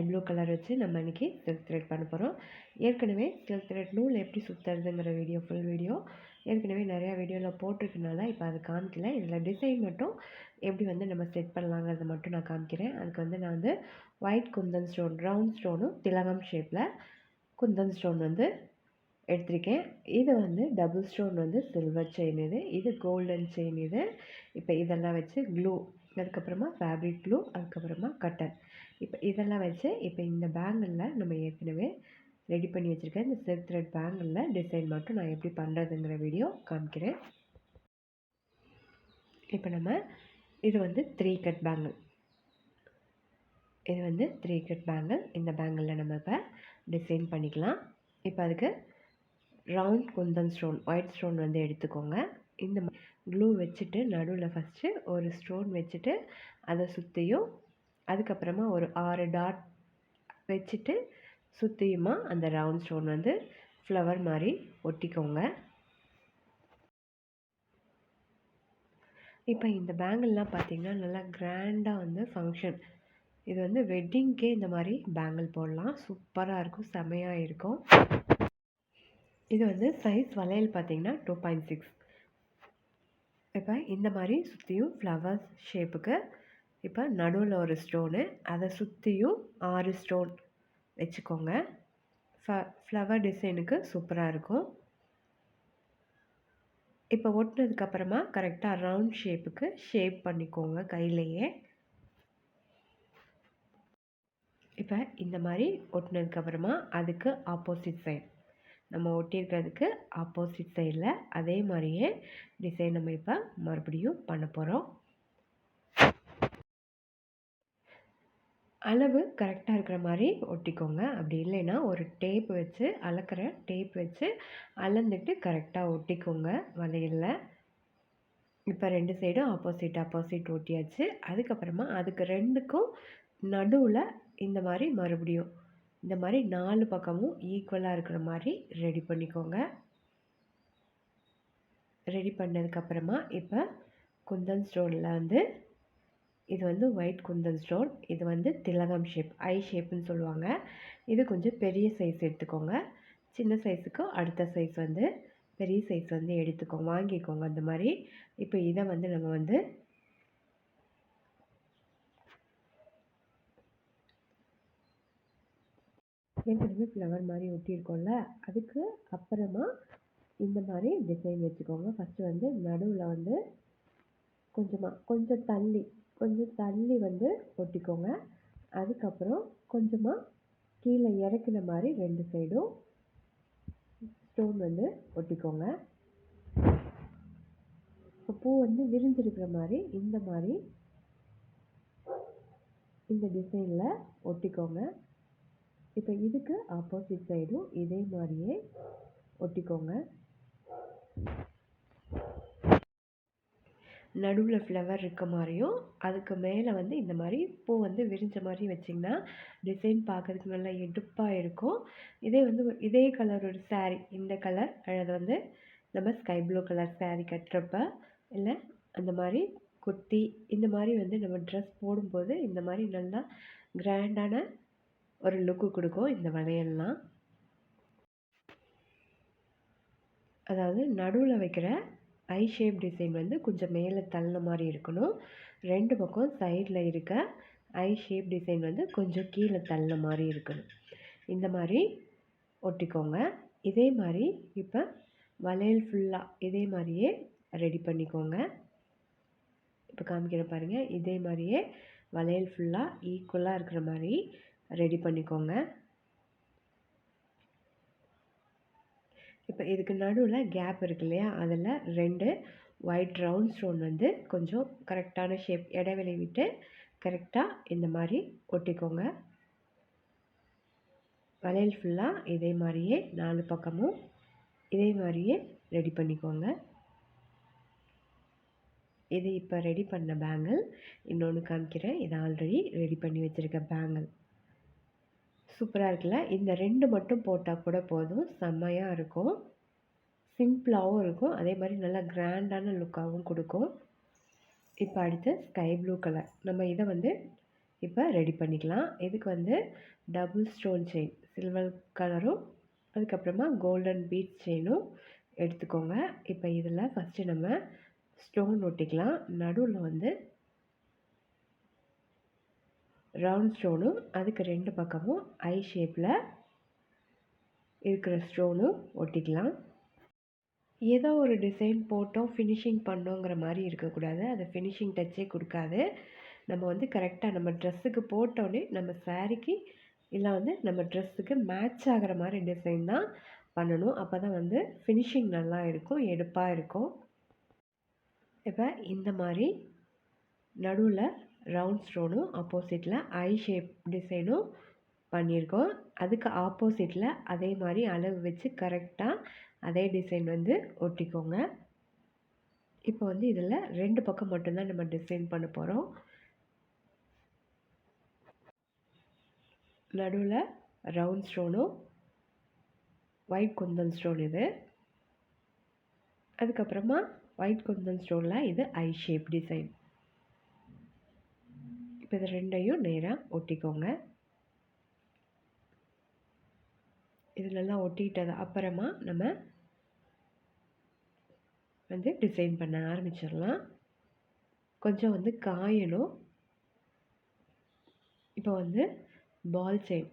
Blue colour வச்சு நம்ம இன்றைக்கி சில்க் த்ரெட் பண்ண போகிறோம். ஏற்கனவே சில்க் த்ரெட் நூல் எப்படி சுற்றுறதுங்கிற வீடியோ ஃபுல் வீடியோ ஏற்கனவே நிறையா வீடியோவில் போட்டிருக்கனால இப்போ அதை காமிக்கல. இதில் டிசைன் மட்டும் எப்படி வந்து நம்ம செட் பண்ணலாங்கிறத மட்டும் நான் காமிக்கிறேன். அதுக்கு வந்து நான் வந்து ஒயிட் குந்தன் ஸ்டோன் ரவுண்ட் ஸ்டோனும் திலகம் ஷேப்பில் குந்தன் ஸ்டோன் வந்து எடுத்திருக்கேன். இது வந்து டபுள் ஸ்டோன் வந்து சில்வர் செயின், இது கோல்டன் செயின். இப்போ இதெல்லாம் வச்சு க்ளூ, அதுக்கப்புறமா ஃபேப்ரிக் க்ளூ, அதுக்கப்புறமா கட்டர், இப்போ இதெல்லாம் வச்சு இப்போ இந்த பேங்கிளில் நம்ம ஏற்கனவே ரெடி பண்ணி வச்சுருக்கேன். இந்த சில்க் த்ரெட் பேங்கிளில் டிசைன் மட்டும் நான் எப்படி பண்ணுறதுங்கிற வீடியோ காமிக்கிறேன். இப்போ நம்ம இது வந்து 3 கட் பேங்கிள், இது வந்து 3 கட் பேங்கிள். இந்த பேங்கிளில் நம்ம இப்போ டிசைன் பண்ணிக்கலாம். இப்போ அதுக்கு round Kundan stone white stone வந்து எடுத்துக்கோங்க. இந்த க்ளூ வச்சுட்டு நடுவில் ஃபஸ்ட்டு ஒரு ஸ்டோன் வச்சுட்டு அதை சுற்றியும், அதுக்கப்புறமா ஒரு 6 டாட் வச்சுட்டு சுற்றியுமா அந்த ரவுண்ட் ஸ்டோன் வந்து ஃப்ளவர் மாதிரி ஒட்டிக்கோங்க. இப்போ இந்த பேங்கிள்லாம் பார்த்திங்கன்னா நல்லா கிராண்டாக வந்து ஃபங்க்ஷன், இது வந்து வெட்டிங்க்கே இந்த மாதிரி பேங்கிள் போடலாம், சூப்பராக இருக்கும், செமையாக இருக்கும். இது வந்து சைஸ் வளையல் பார்த்திங்கன்னா 2.6. இப்போ இந்த மாதிரி சுற்றியும் ஃப்ளவர்ஸ் ஷேப்புக்கு இப்போ நடுவில் ஒரு ஸ்டோனு, அதை சுற்றியும் 6 ஸ்டோன் வச்சுக்கோங்க. ஃப்ளவர் டிசைனுக்கு சூப்பராக இருக்கும். இப்போ ஒட்டினதுக்கப்புறமா கரெக்டாக ரவுண்ட் ஷேப்புக்கு ஷேப் பண்ணிக்கோங்க கையிலையே. இப்போ இந்த மாதிரி ஒட்டினதுக்கப்புறமா அதுக்கு ஆப்போசிட் சைட், நம்ம ஒட்டியிருக்கிறதுக்கு ஆப்போசிட் சைடில் அதே மாதிரியே டிசைன் நம்ம இப்போ மறுபடியும் பண்ண போகிறோம். அளவு கரெக்டாக இருக்கிற மாதிரி ஒட்டிக்கோங்க. அப்படி இல்லைன்னா ஒரு டேப் வச்சு அளக்கிற டேப் வச்சு அளந்துட்டு கரெக்டாக ஒட்டிக்கோங்க வளையலில். இப்போ 2 சைடும் ஆப்போசிட் ஒட்டியாச்சு. அதுக்கப்புறமா அதுக்கு 2க்கும் நடுவில் இந்த மாதிரி மறுபடியும் இந்த மாதிரி 4 பக்கமும் ஈக்குவலாக இருக்கிற மாதிரி ரெடி பண்ணிக்கோங்க. ரெடி பண்ணதுக்கப்புறமா இப்போ குந்தன் ஸ்டோனில் வந்து இது வந்து ஒயிட் குந்தன் ஸ்டோன், இது வந்து திலகம் ஷேப், ஐ ஷேப்புன்னு சொல்லுவாங்க. இது கொஞ்சம் பெரிய சைஸ் எடுத்துக்கோங்க. சின்ன சைஸுக்கு அடுத்த சைஸ் வந்து பெரிய சைஸ் வந்து எடுத்துக்கோங்க, வாங்கிக்கோங்க அந்த மாதிரி. இப்போ இதை வந்து நம்ம வந்து ஏற்கனவே ஃப்ளவர் மாதிரி ஒட்டியிருக்கோம்ல, அதுக்கு அப்புறமா இந்த மாதிரி டிசைன் வச்சுக்கோங்க. ஃபஸ்ட்டு வந்து நடுவில் வந்து கொஞ்சம் தள்ளி வந்து ஒட்டிக்கோங்க. அதுக்கப்புறம் கொஞ்சமாக கீழே இறக்குன மாதிரி 2 சைடும் ஸ்டோன் வந்து ஒட்டிக்கோங்க. இப்போ பூ வந்து விரிஞ்சிருக்கிற மாதிரி இந்த டிசைனில் ஒட்டிக்கோங்க. இப்போ இதுக்கு ஆப்போசிட் சைடும் இதே மாதிரியே ஒட்டிக்கோங்க. நடுவில் ஃப்ளவர் இருக்க மாதிரியும் அதுக்கு மேலே வந்து இந்த மாதிரி பூ வந்து விரிஞ்ச மாதிரி வச்சிங்கன்னா டிசைன் பார்க்கறதுக்கு நல்லா எடுப்பாக இருக்கும். இதே கலர் ஒரு சாரீ, இந்த கலர் அது வந்து நம்ம ஸ்கை ப்ளூ கலர் சாரீ கட்டுறப்ப இல்லை அந்த மாதிரி குர்த்தி இந்த மாதிரி வந்து நம்ம ட்ரெஸ் போடும்போது இந்த மாதிரி நல்லா கிராண்டான ஒரு லுக்கு கொடுக்கும் இந்த வளையல்லாம். அதாவது நடுவில் வைக்கிற ஐ ஷேப் டிசைன் வந்து கொஞ்சம் மேலே தள்ளின மாதிரி இருக்கணும். 2 பக்கம் சைடில் இருக்க ஐ ஷேப் டிசைன் வந்து கொஞ்சம் கீழே தள்ளின மாதிரி இருக்கணும். இந்த மாதிரி ஒட்டிக்கோங்க. இதே மாதிரி இப்போ வளையல் ஃபுல்லாக இதே மாதிரியே ரெடி பண்ணிக்கோங்க. இப்போ காமிக்கிற பாருங்கள், இதே மாதிரியே வளையல் ஃபுல்லாக ஈக்குவலாக இருக்கிற மாதிரி ரெடி பண்ணிக்கோங்க. இப்போ இதுக்கு நடுவில் கேப் இருக்கு இல்லையா, அதில் 2 ஒயிட் ரவுண்ட் ஸ்டோன் வந்து கொஞ்சம் கரெக்டான ஷேப் இடைவெளி விட்டு கரெக்டாக இந்த மாதிரி ஒட்டிக்கோங்க. வளையல் ஃபுல்லாக இதே மாதிரியே 4 பக்கமும் இதே மாதிரியே ரெடி பண்ணிக்கோங்க. இது இப்போ ரெடி பண்ண பேங்கிள். இன்னொன்று காமிக்கிறேன், இது ஆல்ரெடி ரெடி பண்ணி வச்சுருக்க பேங்கிள். சூப்பராக இருக்குல்ல. இந்த 2 மட்டும் போட்டால் கூட போதும், செம்மையாக இருக்கும், சிம்பிளாகவும் இருக்கும், அதே மாதிரி நல்லா கிராண்டான லுக்காகவும் கொடுக்கும். இப்போ அடுத்து ஸ்கை ப்ளூ கலர், நம்ம இதை வந்து இப்போ ரெடி பண்ணிக்கலாம். இதுக்கு வந்து டபுள் ஸ்டோன் செயின் சில்வர் கலரும் அதுக்கப்புறமா கோல்டன் பீட்ஸ் செயினும் எடுத்துக்கோங்க. இப்போ இதில் ஃபஸ்ட்டு நம்ம ஸ்டோன் ஒட்டிக்கலாம். நடுவில் வந்து ரவுண்ட் ஸ்டோனும் அதுக்கு 2 பக்கமும் ஐ ஷேப்பில் இருக்கிற ஸ்டோனும் ஒட்டிக்கலாம். ஏதோ ஒரு டிசைன் போட்டோம் ஃபினிஷிங் பண்ணோங்கிற மாதிரி இருக்கக்கூடாது. அது ஃபினிஷிங் டச்சே கொடுக்காது. நம்ம வந்து கரெக்டாக நம்ம ட்ரெஸ்ஸுக்கு போட்டோடனே நம்ம சாரீக்கு இல்லை வந்து நம்ம ட்ரெஸ்ஸுக்கு மேட்ச் ஆகிற மாதிரி டிசைன் தான் பண்ணணும். அப்போ தான் வந்து ஃபினிஷிங் நல்லா இருக்கும், எடுப்பாக இருக்கும். இப்போ இந்த மாதிரி நடுவில் ரவுண்ட் ஸ்டோனும் ஆப்போசிட்டில் ஐ ஷேப் டிசைனும் பண்ணியிருக்கோம். அதுக்கு ஆப்போசிட்டில் அதே மாதிரி அளவு வச்சு கரெக்டாக அதே டிசைன் வந்து ஒட்டிக்கோங்க. இப்போ வந்து இதில் 2 பக்கம் மட்டும்தான் நம்ம டிசைன் பண்ண போகிறோம். நடுவில் ரவுண்ட் ஸ்டோனும் ஒயிட் குந்தன் ஸ்டோன் இது. அதுக்கப்புறமா ஒயிட் குந்தன் ஸ்டோனில் இது ஐ ஷேப் டிசைன். இப்போ இது 2ஐயும் நேராக ஒட்டிக்கோங்க. இது நல்லா ஒட்டிக்கிட்டது அப்புறமா நம்ம வந்து டிசைன் பண்ண ஆரம்பிச்சிடலாம். கொஞ்சம் வந்து காயணும். இப்போ வந்து பால் செயின்,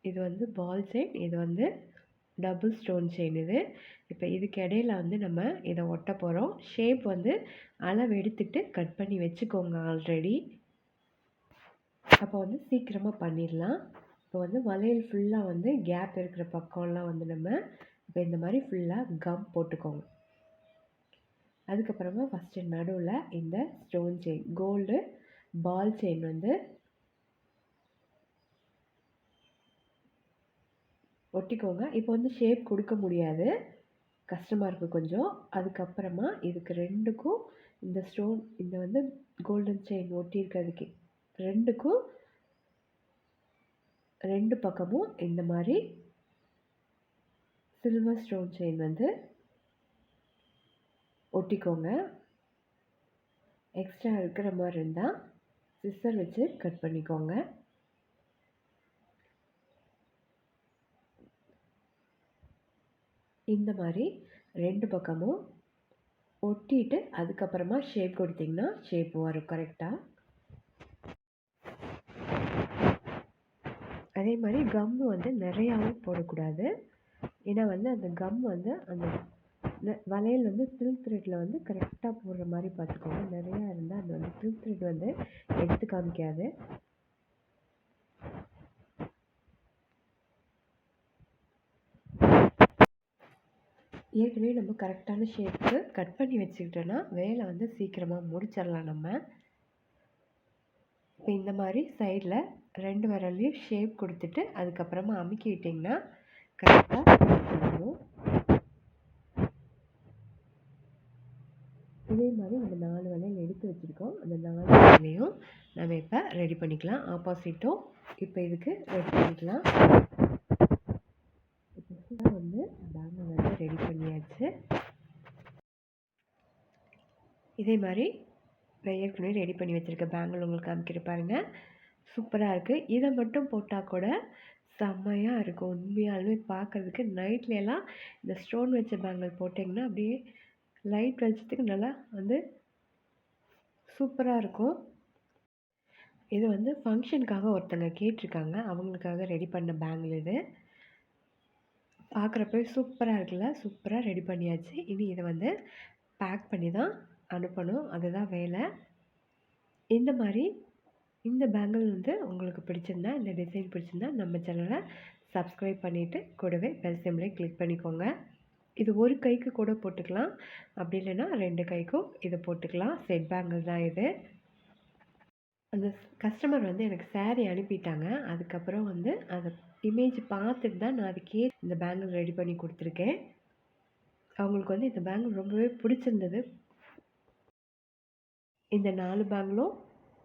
இது வந்து பால் செயின், இது வந்து டபுள் ஸ்டோன் செயின் இது. இப்போ இதுக்கு இடையில வந்து நம்ம இதை ஒட்ட போகிறோம். ஷேப் வந்து அளவு எடுத்துகிட்டு கட் பண்ணி வச்சுக்கோங்க ஆல்ரெடி. அப்போ வந்து சீக்கிரமாக பண்ணிடலாம். இப்போ வந்து வளையல் ஃபுல்லாக வந்து கேப் இருக்கிற பக்கம்லாம் வந்து நம்ம இப்போ இந்த மாதிரி ஃபுல்லாக கம் போட்டுக்கோங்க. அதுக்கப்புறமா ஃபஸ்ட்டு நடுவில் இந்த stone chain gold ball chain வந்து ஒட்டிக்கோங்க. இப்போ வந்து ஷேப் கொடுக்க முடியாது, கஷ்டமாக இருக்குது கொஞ்சம். அதுக்கப்புறமா இதுக்கு 2க்கும் இந்த ஸ்டோன் இந்த வந்து கோல்டன் செயின் ஒட்டியிருக்கிறதுக்கு 2க்கும் 2 பக்கமும் இந்த மாதிரி சில்வர் ஸ்டோன் செயின் வந்து ஒட்டிக்கோங்க. எக்ஸ்ட்ரா இருக்கிற மாதிரி இருந்தால் சிசர் வச்சு கட் பண்ணிக்கோங்க. இந்த மாதிரி 2 பக்கமும் ஒட்டிட்டு அதுக்கப்புறமா ஷேப் கொடுத்தீங்கன்னா ஷேப் வரும் கரெக்டாக. அதே மாதிரி கம்மு வந்து நிறையாவும் போடக்கூடாது. ஏன்னா வந்து அந்த கம் வந்து அந்த வளையல் வந்து சில்க் த்ரெட்டில் வந்து கரெக்டாக போடுற மாதிரி பார்த்துக்கோங்க. நிறையா இருந்தால் அது வந்து சில்க் த்ரெட் வந்து எடுத்து காமிக்காது. ஏற்கனவே நம்ம கரெக்டான ஷேப்புக்கு கட் பண்ணி வச்சுக்கிட்டோன்னா வேலை வந்து சீக்கிரமாக முடிச்சிடலாம் நம்ம. இப்போ இந்த மாதிரி சைடில் 2 விரல்லையும் ஷேப் கொடுத்துட்டு அதுக்கப்புறமா அமுக்கிட்டிங்கன்னா கரெக்டாக வரும். இதே மாதிரி அந்த 4 வளையல் எடுத்து வச்சுருக்கோம். அந்த 4 வளையலையும் நம்ம இப்போ ரெடி பண்ணிக்கலாம். ஆப்போசிட்டும் இப்போ இதுக்கு ரெடி பண்ணிக்கலாம். இப்போ வந்து பேங்கிள் வந்து ரெடி பண்ணியாச்சு. இதே மாதிரி நான் ஏற்கனவே ரெடி பண்ணி வச்சுருக்க பேங்கிள் உங்களுக்கு காமிக்கிட்டு பாருங்கள். சூப்பராக இருக்குது. இதை மட்டும் போட்டால் கூட செம்மையாக இருக்கும். உண்மையாலுமே பார்க்குறதுக்கு நைட்லலாம் இந்த ஸ்டோன் வச்ச பேங்கிள் போட்டிங்கன்னா அப்படியே லைட் வெளிச்சத்துக்கு நல்லா வந்து சூப்பராக இருக்கும். இது வந்து ஃபங்க்ஷனுக்காக ஒருத்தங்க கேட்டிருக்காங்க, அவங்களுக்காக ரெடி பண்ண பேங்கிள் இது. பார்க்குறப்ப சூப்பராக இருக்குல்ல. சூப்பராக ரெடி பண்ணியாச்சு. இனி இதை வந்து பேக் பண்ணி தான் அனுப்பணும், அதுதான் வேலை. இந்த மாதிரி இந்த பேங்கிள் வந்து உங்களுக்கு பிடிச்சிருந்தா, இந்த டிசைன் பிடிச்சிருந்தா நம்ம சேனலை சப்ஸ்கிரைப் பண்ணிவிட்டு கூடவே பெல் சிம்பலை கிளிக் பண்ணிக்கோங்க. இது ஒரு கைக்கு கூட போட்டுக்கலாம், அப்படி இல்லைன்னா 2 கைக்கும் இதை போட்டுக்கலாம். செட் பேங்கிள் தான் இது. அந்த கஸ்டமர் வந்து எனக்கு சாரீ அனுப்பிட்டாங்க. அதுக்கப்புறம் வந்து அதை இமேஜ் பார்த்துட்டு தான் நான் அதுக்கே இந்த பேங்கிள் ரெடி பண்ணி கொடுத்துருக்கேன். அவங்களுக்கு வந்து இந்த பேங்கிள் ரொம்பவே பிடிச்சிருந்தது. இந்த 4 பேங்கிளும்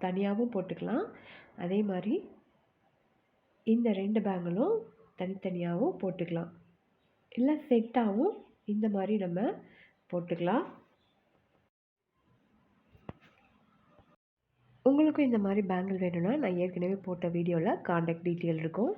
தனியாகவும் போட்டுக்கலாம், அதே மாதிரி இந்த 2 பேங்கிளும் தனித்தனியாகவும் போட்டுக்கலாம், இல்லை செட்டாகவும் இந்த மாதிரி நம்ம போட்டுக்கலாம். உங்களுக்கும் இந்த மாதிரி பேங்கிள் வேணும்னா நான் ஏற்கனவே போட்ட வீடியோவில் காண்டாக்ட் டீட்டெயில் இருக்கும்.